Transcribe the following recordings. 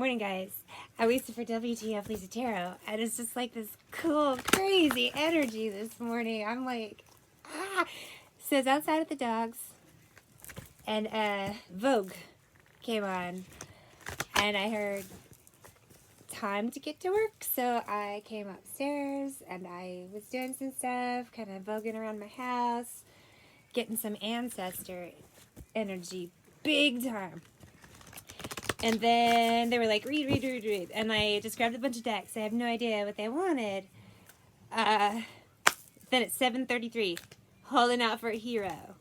Morning, guys. I waited for wtfLisaTarot, and it's just like this cool, crazy energy this morning. I'm like, ah. So it's outside with the dogs, and Vogue came on, and I heard time to get to work, so I came upstairs, and I was doing some stuff, kind of voguing around my house, getting some ancestor energy, big time. And then they were like, read. And I just grabbed a bunch of decks. I have no idea what they wanted. Then it's 7:33, holding out for a hero.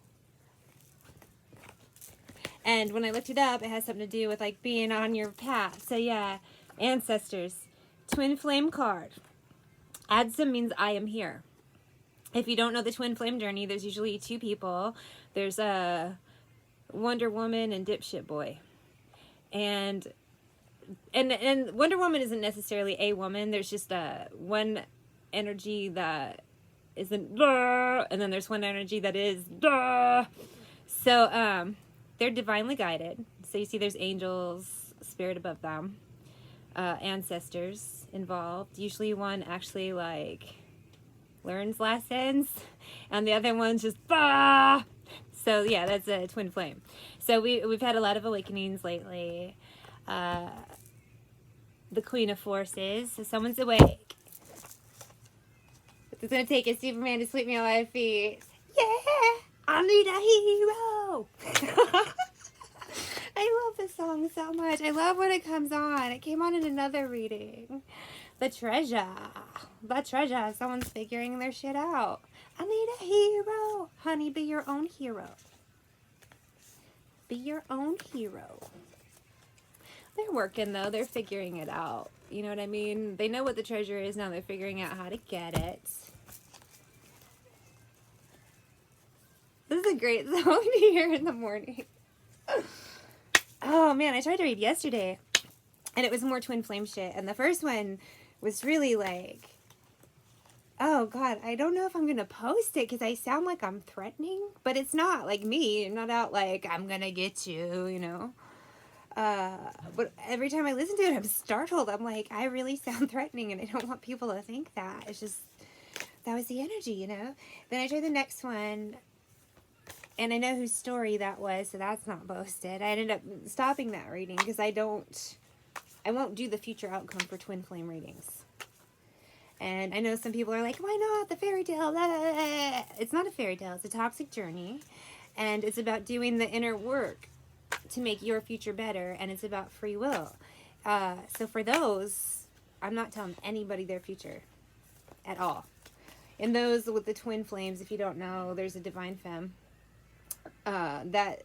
And when I looked it up, it has something to do with like being on your path. So yeah, ancestors, twin flame card. Add some means I am here. If you don't know the twin flame journey, there's usually two people. There's a Wonder Woman and Dipshit Boy. And Wonder Woman isn't necessarily a woman. There's just one energy that isn't duh, and then there's one energy that is duh. So they're divinely guided. So you see there's angels, spirit above them, ancestors involved. Usually one actually like learns lessons, and the other one's just duh. So yeah, that's a twin flame. So we've had a lot of awakenings lately. The Queen of Forces. So someone's awake. It's gonna take a Superman to sweep me on my feet. Yeah, I need a hero. I love this song so much. I love when it comes on. It came on in another reading. The treasure. Someone's figuring their shit out. I need a hero. Honey, be your own hero. Be your own hero. They're working, though. They're figuring it out. You know what I mean? They know what the treasure is. Now they're figuring out how to get it. This is a great song to hear in the morning. Oh, man. I tried to read yesterday, and it was more twin flame shit. And the first one was really like, oh, God, I don't know if I'm going to post it because I sound like I'm threatening. But it's not like me. I'm not out like, I'm going to get you, you know. But every time I listen to it, I'm startled. I'm like, I really sound threatening, and I don't want people to think that. It's just, that was the energy, you know. Then I tried the next one, and I know whose story that was, so that's not posted. I ended up stopping that reading because I won't do the future outcome for twin flame readings. And I know some people are like, why not the fairy tale? Blah, blah, blah. It's not a fairy tale. It's a toxic journey, and it's about doing the inner work to make your future better, and it's about free will. So for those, I'm not telling anybody their future at all. And those with the twin flames, if you don't know, there's a divine femme that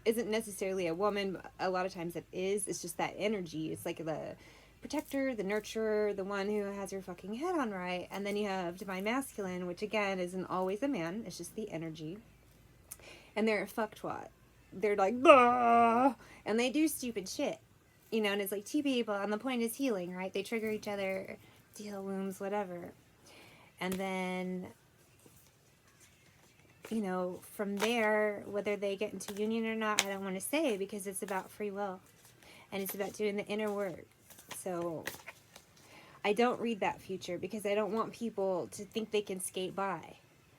isn't necessarily a woman, but a lot of times it is. It's just that energy. It's like the protector, the nurturer, the one who has your fucking head on right. And then you have divine masculine, which again isn't always a man. It's just the energy. And they're a fucktwat. They're like, bah! And they do stupid shit, you know, and it's like two people, and the point is healing, right? They trigger each other to heal wounds, whatever. And then, you know, from there, whether they get into union or not, I don't want to say, because it's about free will, and it's about doing the inner work. So I don't read that future because I don't want people to think they can skate by.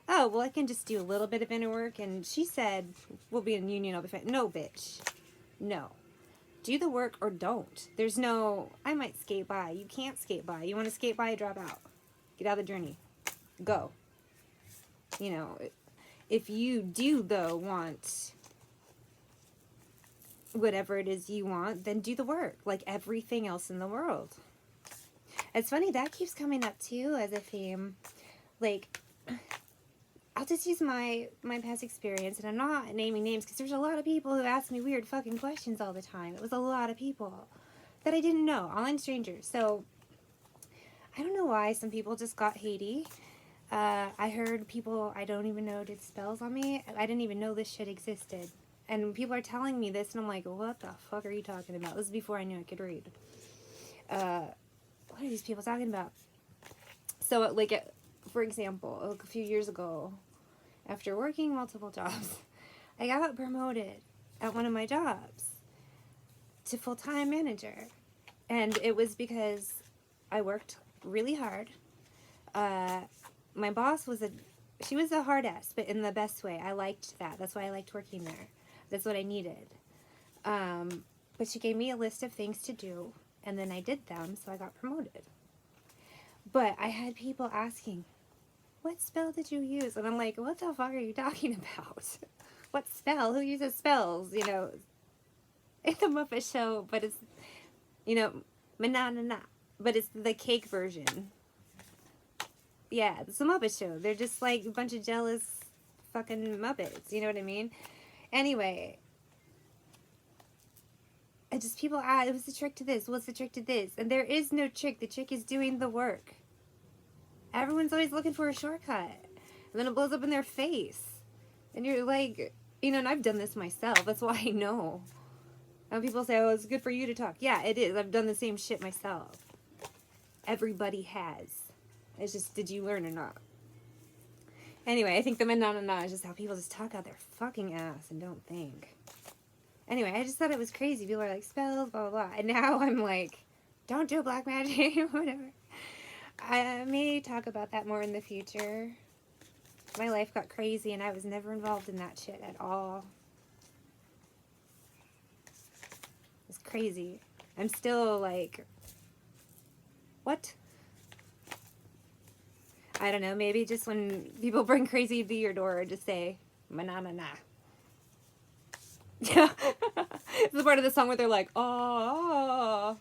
Oh, well, I can just do a little bit of inner work, and she said, we'll be in union, I'll be fine. No, bitch. No. Do the work or don't. There's no, I might skate by. You can't skate by. You want to skate by, drop out. Get out of the journey. Go. You know, if you do, though, want whatever it is you want, then do the work, like everything else in the world. It's funny, that keeps coming up, too, as a theme. Like, I'll just use my past experience, and I'm not naming names because there's a lot of people who ask me weird fucking questions all the time. It was a lot of people that I didn't know, online strangers. So I don't know why some people just got Haiti. I heard people I don't even know did spells on me. I didn't even know this shit existed. And people are telling me this, and I'm like, what the fuck are you talking about? This is before I knew I could read. What are these people talking about? So, like, for example, a few years ago, after working multiple jobs, I got promoted at one of my jobs to full-time manager. And it was because I worked really hard. My boss was she was a hard ass, but in the best way. I liked that. That's why I liked working there. That's what I needed. But she gave me a list of things to do, and then I did them, so I got promoted. But I had people asking, what spell did you use? And I'm like, what the fuck are you talking about? What spell? Who uses spells? You know, it's a Muppet show, but it's, you know, Mahna, but it's the cake version. Yeah, it's a Muppet show. They're just like a bunch of jealous fucking Muppets. You know what I mean? Anyway, I just, people ask, what's the trick to this? What's the trick to this? And there is no trick. The trick is doing the work. Everyone's always looking for a shortcut. And then it blows up in their face. And you're like, you know, and I've done this myself. That's why I know. And people say, oh, it's good for you to talk. Yeah, it is. I've done the same shit myself. Everybody has. It's just, did you learn or not? Anyway, I think the Mahna is just how people just talk out their fucking ass and don't think. Anyway, I just thought it was crazy. People are like, spells, blah, blah, blah. And now I'm like, don't do black magic, whatever. I may talk about that more in the future. My life got crazy and I was never involved in that shit at all. It's crazy. I'm still like, what? I don't know, maybe just when people bring crazy to your door, just say, Mahna. Yeah. It's the part of the song where they're like, oh.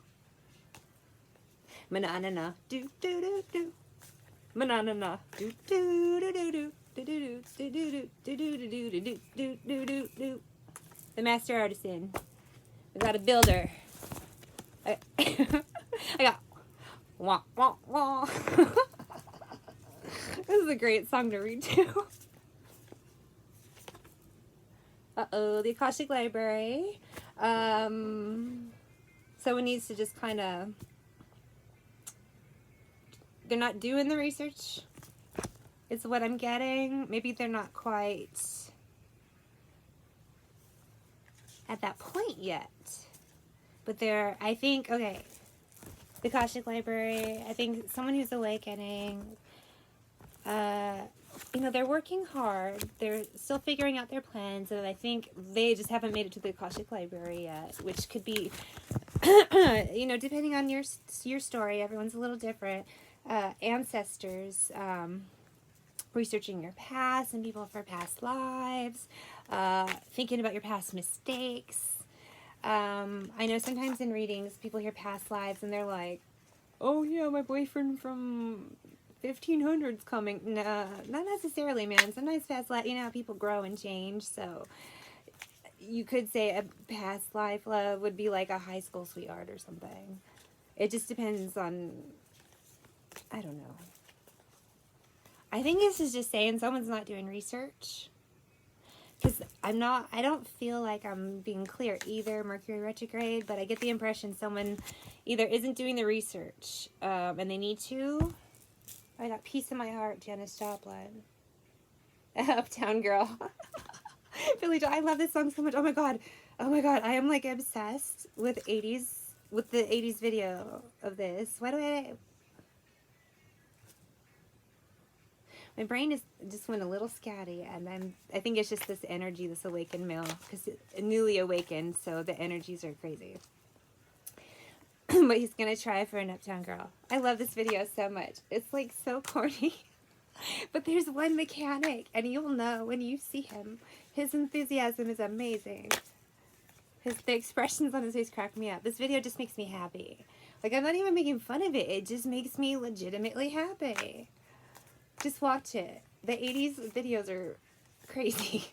Mahna, do do do do. Mahna, do do do do do. Do do do do do do do do do do do do do. The master artisan. We got a builder. I got wah wah wah. This is a great song to read too. Uh-oh, the Akashic Library. Someone needs to just kind of, they're not doing the research. It's what I'm getting. Maybe they're not quite at that point yet. But they're, I think, okay, the Akashic Library, I think someone who's awakening, you know, they're working hard. They're still figuring out their plans, and I think they just haven't made it to the Akashic Library yet, which could be, you know, depending on your story, everyone's a little different. Ancestors, researching your past and people for past lives, thinking about your past mistakes. I know sometimes in readings, people hear past lives and they're like, oh yeah, my boyfriend from 1500's coming. No, not necessarily, man. Sometimes past life, you know how people grow and change, so you could say a past life love would be like a high school sweetheart or something. It just depends on, I don't know. I think this is just saying someone's not doing research. Because I don't feel like I'm being clear either, Mercury retrograde, but I get the impression someone either isn't doing the research, and they need to. I got peace in my heart, Janis Joplin. Uptown Girl. Billy Joel, I love this song so much. Oh my god, I am like obsessed with the 80s video of this. Why do my brain is just went a little scatty, and I think it's just this energy, this awakened male, because newly awakened, so the energies are crazy. But he's gonna try for an Uptown Girl. I love this video so much. It's like so corny. But there's one mechanic, and you'll know when you see him. His enthusiasm is amazing. The expressions on his face crack me up. This video just makes me happy. Like, I'm not even making fun of it. It just makes me legitimately happy. Just watch it. The 80s videos are crazy.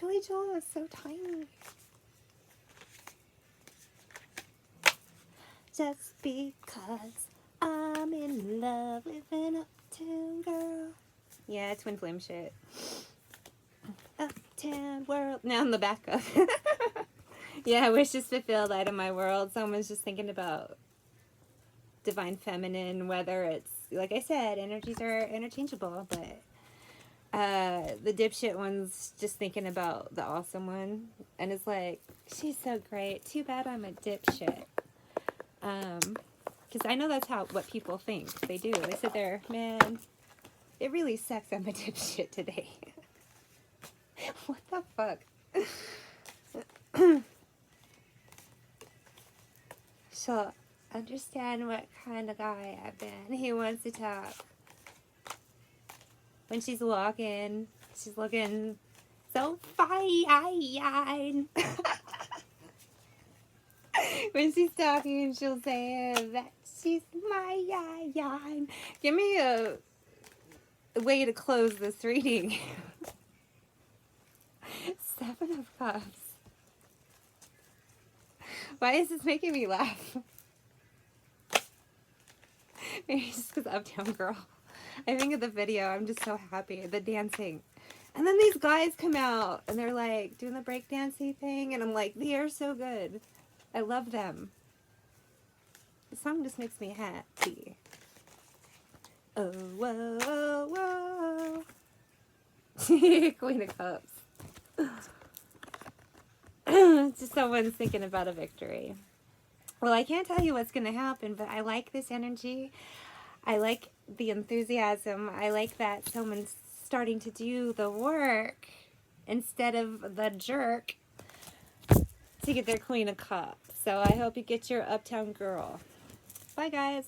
Billy Joel is so tiny. Just because I'm in love with an uptown girl. Yeah, twin flame shit. Uptown world. Now I'm the backup. Yeah, wishes fulfilled, light of my world. Someone's just thinking about divine feminine, whether it's, like I said, energies are interchangeable, but the dipshit one's just thinking about the awesome one, and it's like, She's so great. Too bad I'm a dipshit. Because I know that's what people think. They do. They sit there, man, it really sucks I'm a dipshit today. What the fuck? She'll understand what kind of guy I've been. He wants to talk. When she's walking, she's looking so fine. When she's talking, she'll say that she's my yayan. Give me a way to close this reading. 7 of Cups. Why is this making me laugh? Maybe it's just because Uptown Girl. I think of the video, I'm just so happy. The dancing. And then these guys come out and they're like doing the breakdancing thing. And I'm like, they are so good. I love them. The song just makes me happy. Oh, whoa, whoa, whoa. Queen of Cups. Just someone's thinking about a victory. Well, I can't tell you what's going to happen, but I like this energy. I like the enthusiasm. I like that someone's starting to do the work instead of the jerk to get their Queen of Cups. So I hope you get your Uptown Girl. Bye, guys.